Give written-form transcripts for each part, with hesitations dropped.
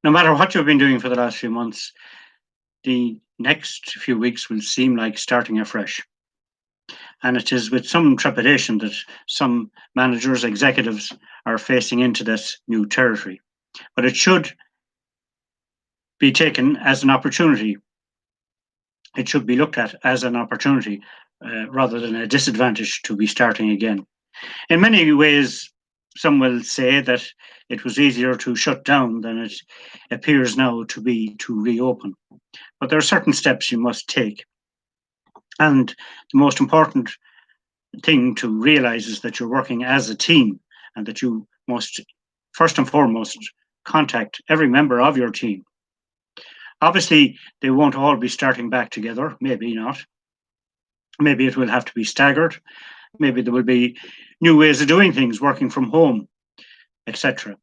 No matter what you've been doing for the last few months, the next few weeks will seem like starting afresh. And it is with some trepidation that some managers, executives are facing into this new territory. But it should be taken as an opportunity. It should be looked at as an opportunity rather than a disadvantage to be starting again. In many ways, some will say that it was easier to shut down than it appears now to be to reopen. But there are certain steps you must take. And the most important thing to realize is that you're working as a team and that you must, first and foremost, contact every member of your team. Obviously, they won't all be starting back together, maybe not. Maybe it will have to be staggered. Maybe there will be new ways of doing things, working from home, etc.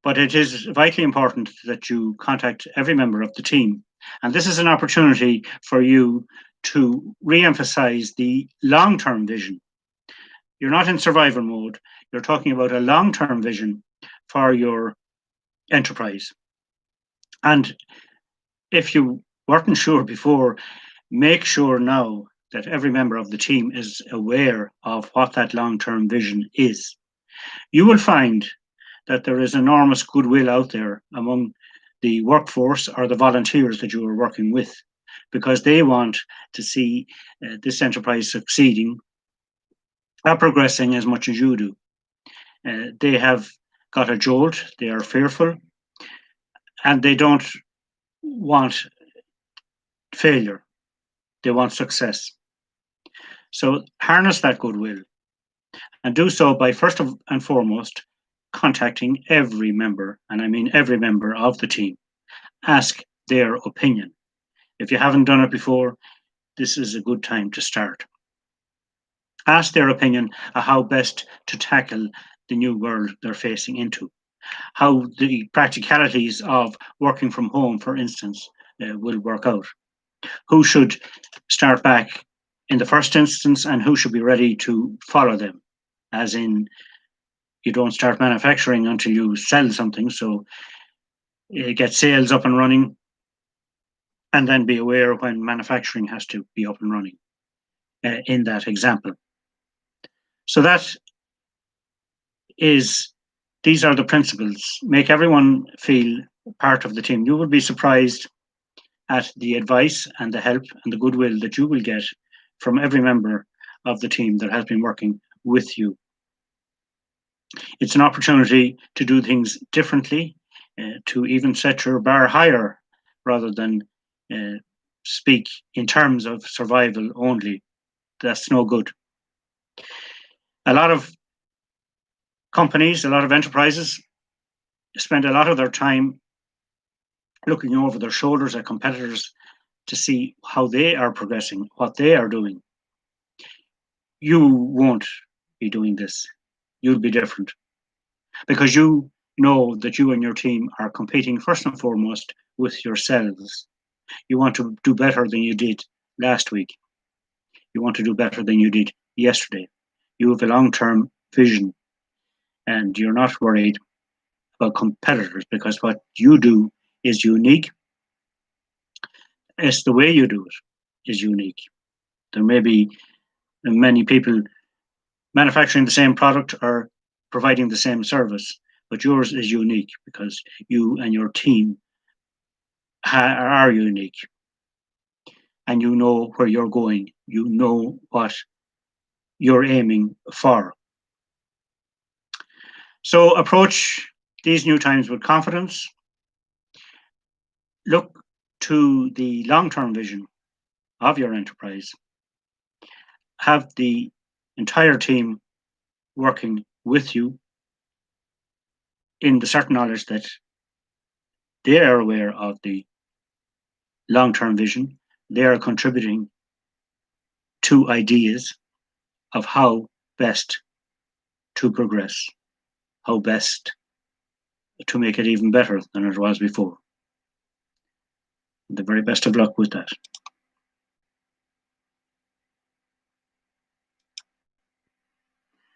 But it is vitally important that you contact every member of the team. And this is an opportunity for you to re-emphasize the long-term vision. You're not in survival mode. You're talking about a long-term vision for your enterprise. And if you weren't sure before, make sure now that every member of the team is aware of what that long-term vision is. You will find that there is enormous goodwill out there among the workforce or the volunteers that you are working with, because they want to see this enterprise succeeding or progressing as much as you do. They have got a jolt, they are fearful, and they don't want failure, they want success. So harness that goodwill and do so by first and foremost contacting every member, and I mean every member of the team. Ask their opinion. If you haven't done it before, this is a good time to start. Ask their opinion on how best to tackle the new world they're facing into, how the practicalities of working from home, for instance, will work out. Who should start back in the first instance and who should be ready to follow them, as in you don't start manufacturing until you sell something, so get sales up and running and then be aware when manufacturing has to be up and running in that example. So these are the principles. Make everyone feel part of the team. You will be surprised at the advice and the help and the goodwill that you will get from every member of the team that has been working with you. It's an opportunity to do things differently, to even set your bar higher rather than speak in terms of survival only. That's no good. A lot of companies, a lot of enterprises spend a lot of their time looking over their shoulders at competitors to see how they are progressing, what they are doing. You won't be doing this. You'll be different because you know that you and your team are competing first and foremost with yourselves. You want to do better than you did last week. You want to do better than you did yesterday. You have a long-term vision and you're not worried about competitors because what you do is unique. It's the way you do it is unique. There may be many people manufacturing the same product or providing the same service, but yours is unique because you and your team are unique and you know where you're going. You know what you're aiming for. So approach these new times with confidence. Look to the long-term vision of your enterprise. Have the entire team working with you in the certain knowledge that they are aware of the long-term vision. They are contributing to ideas of how best to progress, how best to make it even better than it was before. The very best of luck with that.